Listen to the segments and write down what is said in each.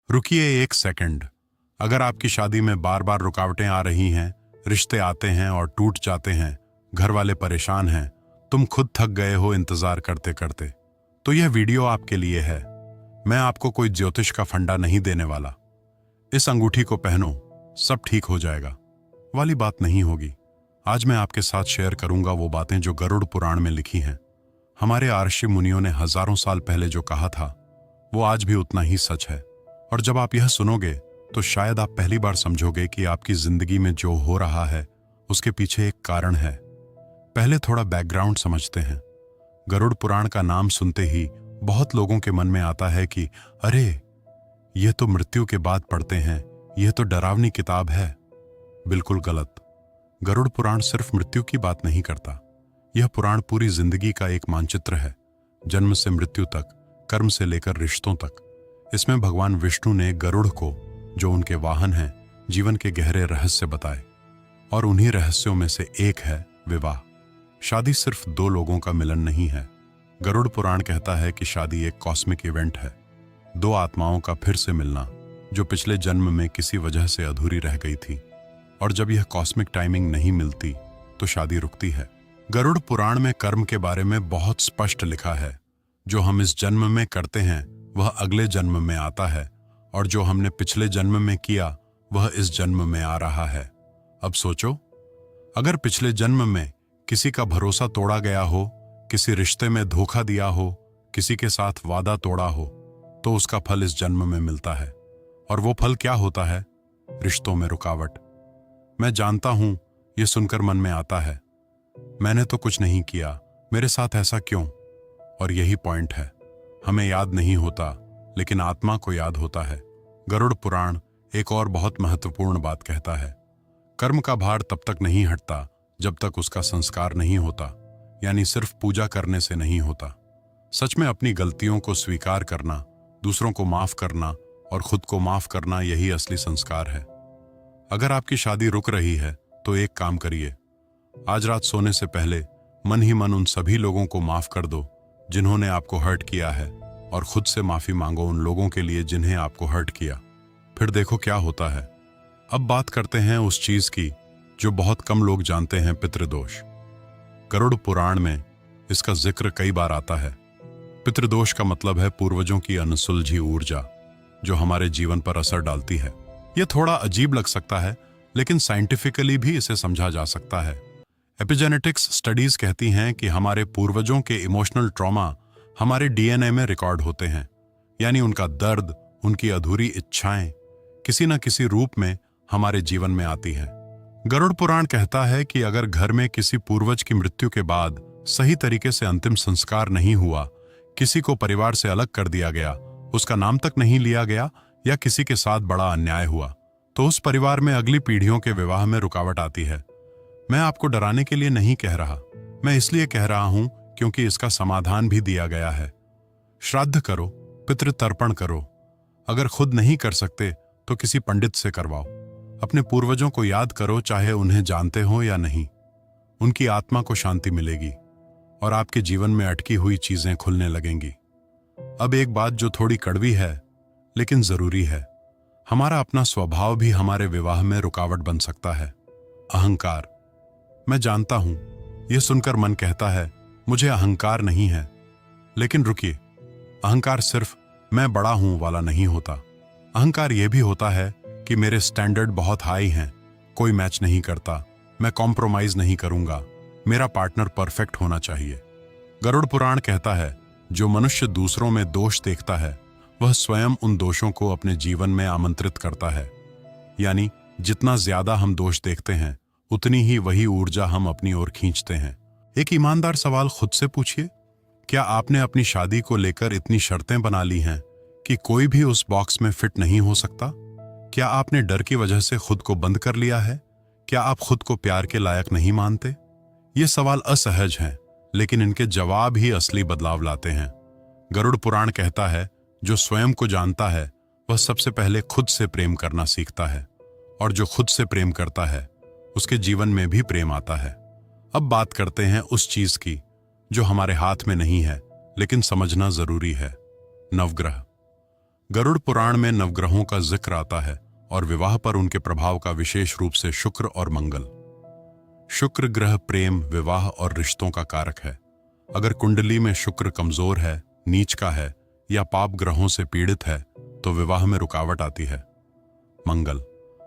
रुकिए एक सेकंड। अगर आपकी शादी में बार बार रुकावटें आ रही हैं, रिश्ते आते हैं और टूट जाते हैं, घर वाले परेशान हैं, तुम खुद थक गए हो इंतजार करते करते, तो यह वीडियो आपके लिए है। मैं आपको कोई ज्योतिष का फंडा नहीं देने वाला। इस अंगूठी को पहनो, सब ठीक हो जाएगा वाली बात नहीं होगी। आज मैं आपके साथ शेयर करूंगा वो बातें जो गरुड़ पुराण में लिखी हैं। हमारे आर्षि मुनियों ने हजारों साल पहले जो कहा था वो आज भी उतना ही सच है। और जब आप यह सुनोगे तो शायद आप पहली बार समझोगे कि आपकी जिंदगी में जो हो रहा है उसके पीछे एक कारण है। पहले थोड़ा बैकग्राउंड समझते हैं। गरुड़ पुराण का नाम सुनते ही बहुत लोगों के मन में आता है कि अरे यह तो मृत्यु के बाद पढ़ते हैं, यह तो डरावनी किताब है। बिल्कुल गलत। गरुड़ पुराण सिर्फ मृत्यु की बात नहीं करता। यह पुराण पूरी जिंदगी का एक मानचित्र है, जन्म से मृत्यु तक, कर्म से लेकर रिश्तों तक। इसमें भगवान विष्णु ने गरुड़ को, जो उनके वाहन हैं, जीवन के गहरे रहस्य बताए। और उन्हीं रहस्यों में से एक है विवाह। शादी सिर्फ दो लोगों का मिलन नहीं है। गरुड़ पुराण कहता है कि शादी एक कॉस्मिक इवेंट है, दो आत्माओं का फिर से मिलना जो पिछले जन्म में किसी वजह से अधूरी रह गई थी। और जब यह कॉस्मिक टाइमिंग नहीं मिलती तो शादी रुकती है। गरुड़ पुराण में कर्म के बारे में बहुत स्पष्ट लिखा है। जो हम इस जन्म में करते हैं वह अगले जन्म में आता है, और जो हमने पिछले जन्म में किया वह इस जन्म में आ रहा है। अब सोचो, अगर पिछले जन्म में किसी का भरोसा तोड़ा गया हो, किसी रिश्ते में धोखा दिया हो, किसी के साथ वादा तोड़ा हो, तो उसका फल इस जन्म में मिलता है। और वो फल क्या होता है? रिश्तों में रुकावट। मैं जानता हूं ये सुनकर मन में आता है, मैंने तो कुछ नहीं किया, मेरे साथ ऐसा क्यों? और यही पॉइंट है। हमें याद नहीं होता, लेकिन आत्मा को याद होता है। गरुड़ पुराण एक और बहुत महत्वपूर्ण बात कहता है। कर्म का भार तब तक नहीं हटता जब तक उसका संस्कार नहीं होता, यानी सिर्फ पूजा करने से नहीं होता। सच में अपनी गलतियों को स्वीकार करना, दूसरों को माफ करना और खुद को माफ करना, यही असली संस्कार है। अगर आपकी शादी रुक रही है तो एक काम करिए, आज रात सोने से पहले मन ही मन उन सभी लोगों को माफ कर दो जिन्होंने आपको हर्ट किया है, और खुद से माफी मांगो उन लोगों के लिए जिन्हें आपको हर्ट किया। फिर देखो क्या होता है। अब बात करते हैं उस चीज की जो बहुत कम लोग जानते हैं, पितृदोष। गरुड़ पुराण में इसका जिक्र कई बार आता है। पितृदोष का मतलब है पूर्वजों की अनसुलझी ऊर्जा जो हमारे जीवन पर असर डालती है। यह थोड़ा अजीब लग सकता है, लेकिन साइंटिफिकली भी इसे समझा जा सकता है। एपिजेनेटिक्स स्टडीज कहती हैं कि हमारे पूर्वजों के इमोशनल ट्रॉमा हमारे डीएनए में रिकॉर्ड होते हैं, यानी उनका दर्द, उनकी अधूरी इच्छाएं किसी न किसी रूप में हमारे जीवन में आती हैं। गरुड़ पुराण कहता है कि अगर घर में किसी पूर्वज की मृत्यु के बाद सही तरीके से अंतिम संस्कार नहीं हुआ, किसी को परिवार से अलग कर दिया गया, उसका नाम तक नहीं लिया गया, या किसी के साथ बड़ा अन्याय हुआ, तो उस परिवार में अगली पीढ़ियों के विवाह में रुकावट आती है। मैं आपको डराने के लिए नहीं कह रहा, मैं इसलिए कह रहा हूं क्योंकि इसका समाधान भी दिया गया है। श्राद्ध करो, पितृ तर्पण करो। अगर खुद नहीं कर सकते तो किसी पंडित से करवाओ। अपने पूर्वजों को याद करो, चाहे उन्हें जानते हो या नहीं। उनकी आत्मा को शांति मिलेगी और आपके जीवन में अटकी हुई चीजें खुलने लगेंगी। अब एक बात जो थोड़ी कड़वी है लेकिन जरूरी है। हमारा अपना स्वभाव भी हमारे विवाह में रुकावट बन सकता है। अहंकार। मैं जानता हूं, यह सुनकर मन कहता है मुझे अहंकार नहीं है, लेकिन रुकिए, अहंकार सिर्फ मैं बड़ा हूं वाला नहीं होता। अहंकार यह भी होता है कि मेरे स्टैंडर्ड बहुत हाई हैं, कोई मैच नहीं करता, मैं कॉम्प्रोमाइज नहीं करूंगा, मेरा पार्टनर परफेक्ट होना चाहिए। गरुड़ पुराण कहता है जो मनुष्य दूसरों में दोष देखता है वह स्वयं उन दोषों को अपने जीवन में आमंत्रित करता है। यानी जितना ज्यादा हम दोष देखते हैं उतनी ही वही ऊर्जा हम अपनी ओर खींचते हैं। एक ईमानदार सवाल खुद से पूछिए, क्या आपने अपनी शादी को लेकर इतनी शर्तें बना ली हैं कि कोई भी उस बॉक्स में फिट नहीं हो सकता? क्या आपने डर की वजह से खुद को बंद कर लिया है? क्या आप खुद को प्यार के लायक नहीं मानते? ये सवाल असहज हैं, लेकिन इनके जवाब ही असली बदलाव लाते हैं। गरुड़ पुराण कहता है जो स्वयं को जानता है वह सबसे पहले खुद से प्रेम करना सीखता है, और जो खुद से प्रेम करता है उसके जीवन में भी प्रेम आता है। अब बात करते हैं उस चीज की जो हमारे हाथ में नहीं है लेकिन समझना जरूरी है। नवग्रह। गरुड़ पुराण में नवग्रहों का जिक्र आता है और विवाह पर उनके प्रभाव का विशेष रूप से शुक्र और मंगल। शुक्र ग्रह प्रेम, विवाह और रिश्तों का कारक है। अगर कुंडली में शुक्र कमजोर है, नीच का है या पाप ग्रहों से पीड़ित है तो विवाह में रुकावट आती है। मंगल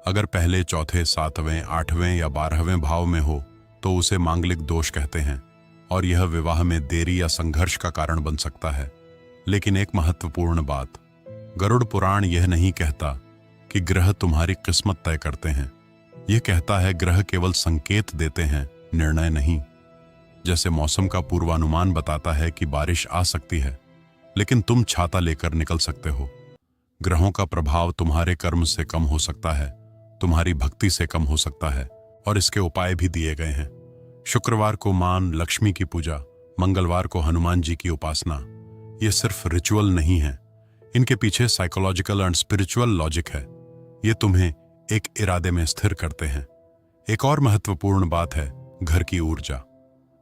अगर पहले, चौथे, सातवें, आठवें या 12वें भाव में हो तो उसे मांगलिक दोष कहते हैं और यह विवाह में देरी या संघर्ष का कारण बन सकता है। लेकिन एक महत्वपूर्ण बात, गरुड़ पुराण यह नहीं कहता कि ग्रह तुम्हारी किस्मत तय करते हैं। यह कहता है ग्रह केवल संकेत देते हैं, निर्णय नहीं। जैसे मौसम का पूर्वानुमान बताता है कि बारिश आ सकती है, लेकिन तुम छाता लेकर निकल सकते हो। ग्रहों का प्रभाव तुम्हारे कर्म से कम हो सकता है, तुम्हारी भक्ति से कम हो सकता है और इसके उपाय भी दिए गए हैं। शुक्रवार को मां लक्ष्मी की पूजा, मंगलवार को हनुमान जी की उपासना। ये सिर्फ रिचुअल नहीं है, इनके पीछे साइकोलॉजिकल एंड स्पिरिचुअल लॉजिक है। ये तुम्हें एक इरादे में स्थिर करते हैं। एक और महत्वपूर्ण बात है घर की ऊर्जा।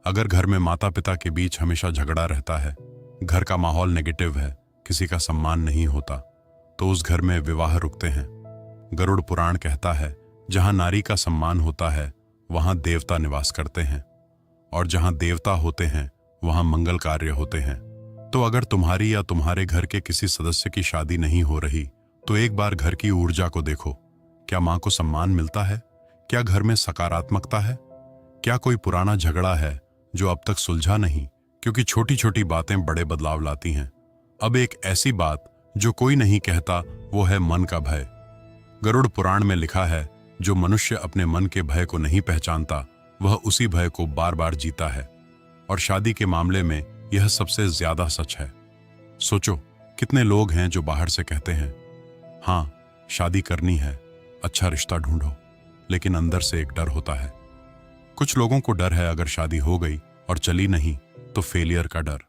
अगर घर में माता पिता के बीच हमेशा झगड़ा रहता है, घर का माहौल नेगेटिव है, किसी का सम्मान नहीं होता, तो उस घर में विवाह रुकते हैं। गरुड़ पुराण कहता है जहां नारी का सम्मान होता है वहां देवता निवास करते हैं और जहां देवता होते हैं वहां मंगल कार्य होते हैं। तो अगर तुम्हारी या तुम्हारे घर के किसी सदस्य की शादी नहीं हो रही तो एक बार घर की ऊर्जा को देखो। क्या मां को सम्मान मिलता है? क्या घर में सकारात्मकता है? क्या कोई पुराना झगड़ा है जो अब तक सुलझा नहीं? क्योंकि छोटी छोटी बातें बड़े बदलाव लाती हैं। अब एक ऐसी बात जो कोई नहीं कहता वो है मन का भय। गरुड़ पुराण में लिखा है जो मनुष्य अपने मन के भय को नहीं पहचानता वह उसी भय को बार बार जीता है, और शादी के मामले में यह सबसे ज्यादा सच है। सोचो कितने लोग हैं जो बाहर से कहते हैं हाँ शादी करनी है, अच्छा रिश्ता ढूंढो, लेकिन अंदर से एक डर होता है। कुछ लोगों को डर है अगर शादी हो गई और चली नहीं तो फेलियर का डर।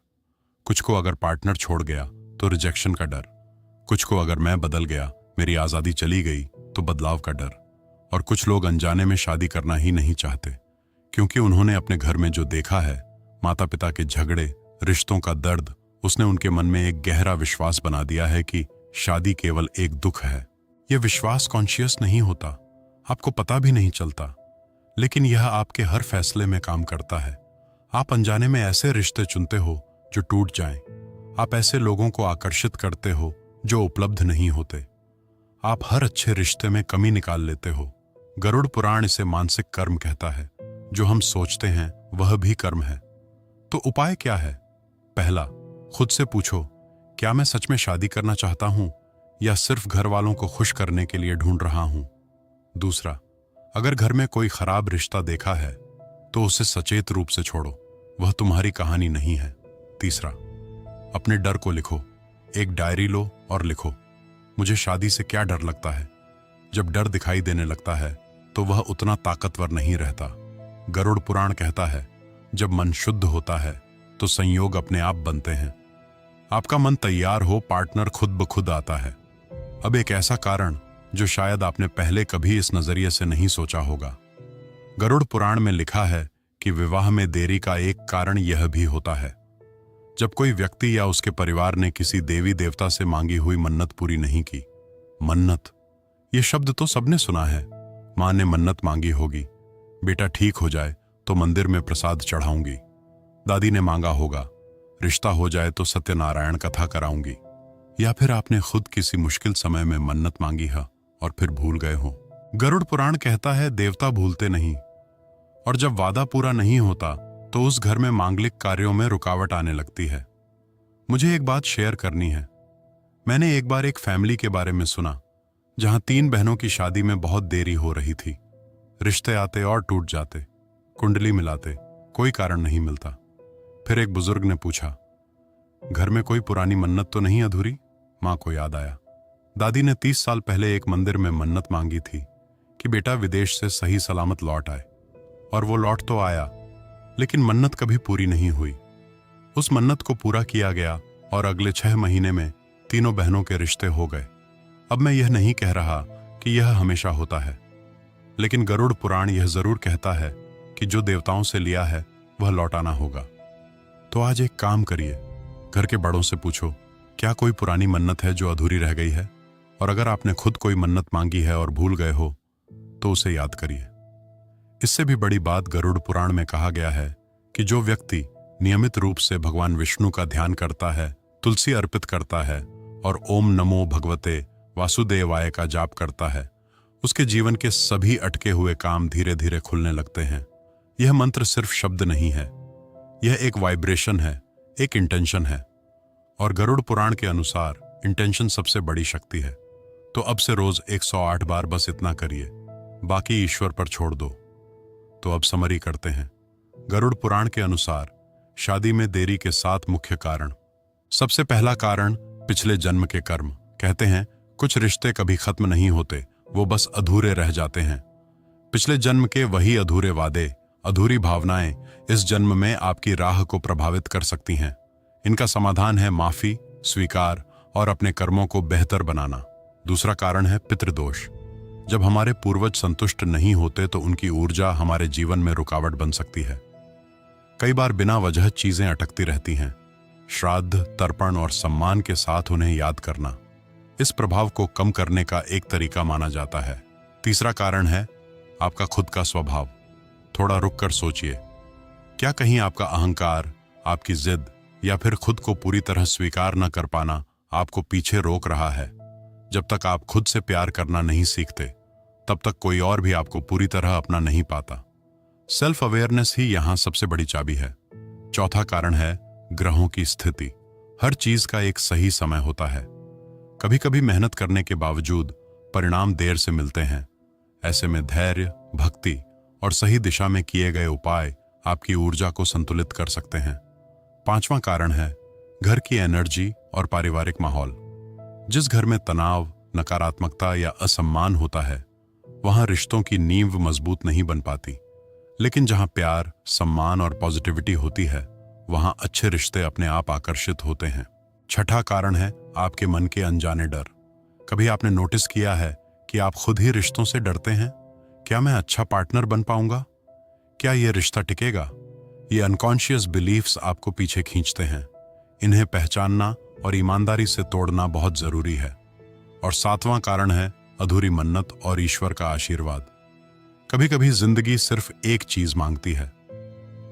कुछ को अगर पार्टनर छोड़ गया तो रिजेक्शन का डर। कुछ को अगर मैं बदल गया, मेरी आजादी चली गई तो बदलाव का डर। और कुछ लोग अनजाने में शादी करना ही नहीं चाहते क्योंकि उन्होंने अपने घर में जो देखा है, माता पिता के झगड़े, रिश्तों का दर्द, उसने उनके मन में एक गहरा विश्वास बना दिया है कि शादी केवल एक दुख है। यह विश्वास कॉन्शियस नहीं होता, आपको पता भी नहीं चलता, लेकिन यह आपके हर फैसले में काम करता है। आप अनजाने में ऐसे रिश्ते चुनते हो जो टूट जाएं। आप ऐसे लोगों को आकर्षित करते हो जो उपलब्ध नहीं होते। आप हर अच्छे रिश्ते में कमी निकाल लेते हो। गरुड़ पुराण इसे मानसिक कर्म कहता है। जो हम सोचते हैं वह भी कर्म है। तो उपाय क्या है? पहला, खुद से पूछो क्या मैं सच में शादी करना चाहता हूं या सिर्फ घर वालों को खुश करने के लिए ढूंढ रहा हूं। दूसरा, अगर घर में कोई खराब रिश्ता देखा है तो उसे सचेत रूप से छोड़ो, वह तुम्हारी कहानी नहीं है। तीसरा, अपने डर को लिखो। एक डायरी लो और लिखो, मुझे शादी से क्या डर लगता है। जब डर दिखाई देने लगता है तो वह उतना ताकतवर नहीं रहता। गरुड़ पुराण कहता है जब मन शुद्ध होता है तो संयोग अपने आप बनते हैं। आपका मन तैयार हो, पार्टनर खुद ब खुद आता है। अब एक ऐसा कारण जो शायद आपने पहले कभी इस नजरिए से नहीं सोचा होगा। गरुड़ पुराण में लिखा है कि विवाह में देरी का एक कारण यह भी होता है जब कोई व्यक्ति या उसके परिवार ने किसी देवी देवता से मांगी हुई मन्नत पूरी नहीं की। मन्नत, ये शब्द तो सबने सुना है। मां ने मन्नत मांगी होगी, बेटा ठीक हो जाए तो मंदिर में प्रसाद चढ़ाऊंगी। दादी ने मांगा होगा, रिश्ता हो जाए तो सत्यनारायण कथा कराऊंगी। या फिर आपने खुद किसी मुश्किल समय में मन्नत मांगी है और फिर भूल गए हो। गरुड़ पुराण कहता है देवता भूलते नहीं, और जब वादा पूरा नहीं होता तो उस घर में मांगलिक कार्यों में रुकावट आने लगती है। मुझे एक बात शेयर करनी है। मैंने एक बार एक फैमिली के बारे में सुना जहां 3 बहनों की शादी में बहुत देरी हो रही थी। रिश्ते आते और टूट जाते, कुंडली मिलाते, कोई कारण नहीं मिलता। फिर एक बुजुर्ग ने पूछा, घर में कोई पुरानी मन्नत तो नहीं अधूरी? मां को याद आया। दादी ने 30 साल पहले एक मंदिर में मन्नत मांगी थी कि बेटा विदेश से सही सलामत लौट आए, और वो लौट तो आया, लेकिन मन्नत कभी पूरी नहीं हुई। उस मन्नत को पूरा किया गया और अगले 6 महीने में तीनों बहनों के रिश्ते हो गए। अब मैं यह नहीं कह रहा कि यह हमेशा होता है, लेकिन गरुड़ पुराण यह जरूर कहता है कि जो देवताओं से लिया है वह लौटाना होगा। तो आज एक काम करिए, घर के बड़ों से पूछो क्या कोई पुरानी मन्नत है जो अधूरी रह गई है? और अगर आपने खुद कोई मन्नत मांगी है और भूल गए हो तो उसे याद करिए। इससे भी बड़ी बात गरुड़ पुराण में कहा गया है कि जो व्यक्ति नियमित रूप से भगवान विष्णु का ध्यान करता है, तुलसी अर्पित करता है और ओम नमो भगवते वासुदेवाय का जाप करता है, उसके जीवन के सभी अटके हुए काम धीरे धीरे खुलने लगते हैं। यह मंत्र सिर्फ शब्द नहीं है, यह एक वाइब्रेशन है, एक इंटेंशन है। और गरुड़ पुराण के अनुसार इंटेंशन सबसे बड़ी शक्ति है। तो अब से रोज 108 बार बस इतना करिए, बाकी ईश्वर पर छोड़ दो। तो अब समरी करते हैं। गरुड़ पुराण के अनुसार शादी में देरी के 7 मुख्य कारण। सबसे पहला कारण पिछले जन्म के कर्म। कहते हैं कुछ रिश्ते कभी खत्म नहीं होते, वो बस अधूरे रह जाते हैं। पिछले जन्म के वही अधूरे वादे, अधूरी भावनाएं इस जन्म में आपकी राह को प्रभावित कर सकती हैं। इनका समाधान है माफी, स्वीकार और अपने कर्मों को बेहतर बनाना। दूसरा कारण है पितृदोष। जब हमारे पूर्वज संतुष्ट नहीं होते तो उनकी ऊर्जा हमारे जीवन में रुकावट बन सकती है। कई बार बिना वजह चीजें अटकती रहती हैं। श्राद्ध, तर्पण और सम्मान के साथ उन्हें याद करना इस प्रभाव को कम करने का एक तरीका माना जाता है। तीसरा कारण है आपका खुद का स्वभाव। थोड़ा रुक कर सोचिए, क्या कहीं आपका अहंकार, आपकी जिद या फिर खुद को पूरी तरह स्वीकार न कर पाना आपको पीछे रोक रहा है? जब तक आप खुद से प्यार करना नहीं सीखते, तब तक कोई और भी आपको पूरी तरह अपना नहीं पाता। सेल्फ अवेयरनेस ही यहां सबसे बड़ी चाबी है। चौथा कारण है ग्रहों की स्थिति। हर चीज का एक सही समय होता है। कभी कभी मेहनत करने के बावजूद परिणाम देर से मिलते हैं। ऐसे में धैर्य, भक्ति और सही दिशा में किए गए उपाय आपकी ऊर्जा को संतुलित कर सकते हैं। पांचवां कारण है घर की एनर्जी और पारिवारिक माहौल। जिस घर में तनाव, नकारात्मकता या असम्मान होता है, वहां रिश्तों की नींव मजबूत नहीं बन पाती। लेकिन जहां प्यार, सम्मान और पॉजिटिविटी होती है, वहां अच्छे रिश्ते अपने आप आकर्षित होते हैं। छठा कारण है आपके मन के अनजाने डर। कभी आपने नोटिस किया है कि आप खुद ही रिश्तों से डरते हैं? क्या मैं अच्छा पार्टनर बन पाऊंगा? क्या यह रिश्ता टिकेगा? ये अनकॉन्शियस बिलीफ्स आपको पीछे खींचते हैं। इन्हें पहचानना और ईमानदारी से तोड़ना बहुत जरूरी है। और सातवां कारण है अधूरी मन्नत और ईश्वर का आशीर्वाद। कभी कभी जिंदगी सिर्फ एक चीज मांगती है,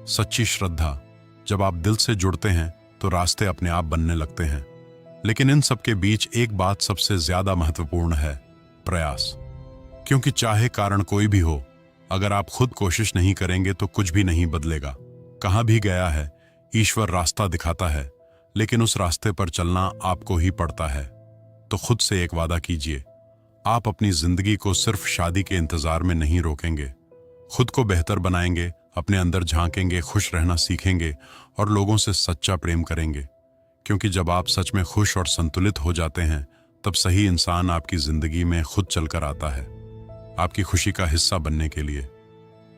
सच्ची श्रद्धा। जब आप दिल से जुड़ते हैं तो रास्ते अपने आप बनने लगते हैं। लेकिन इन सब के बीच एक बात सबसे ज्यादा महत्वपूर्ण है, प्रयास। क्योंकि चाहे कारण कोई भी हो, अगर आप खुद कोशिश नहीं करेंगे तो कुछ भी नहीं बदलेगा। कहाँ भी गया है, ईश्वर रास्ता दिखाता है, लेकिन उस रास्ते पर चलना आपको ही पड़ता है। तो खुद से एक वादा कीजिए, आप अपनी जिंदगी को सिर्फ शादी के इंतजार में नहीं रोकेंगे। खुद को बेहतर बनाएंगे, अपने अंदर झांकेंगे, खुश रहना सीखेंगे और लोगों से सच्चा प्रेम करेंगे। क्योंकि जब आप सच में खुश और संतुलित हो जाते हैं, तब सही इंसान आपकी जिंदगी में खुद चलकर आता है, आपकी खुशी का हिस्सा बनने के लिए।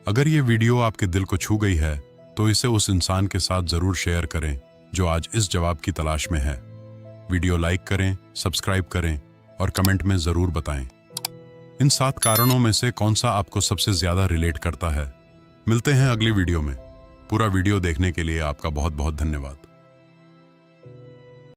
अगर ये वीडियो आपके दिल को छू गई है तो इसे उस इंसान के साथ जरूर शेयर करें जो आज इस जवाब की तलाश में है। वीडियो लाइक करें, सब्सक्राइब करें और कमेंट में जरूर बताएं इन 7 कारणों में से कौन सा आपको सबसे ज्यादा रिलेट करता है। मिलते हैं अगली वीडियो में। पूरा वीडियो देखने के लिए आपका बहुत बहुत धन्यवाद।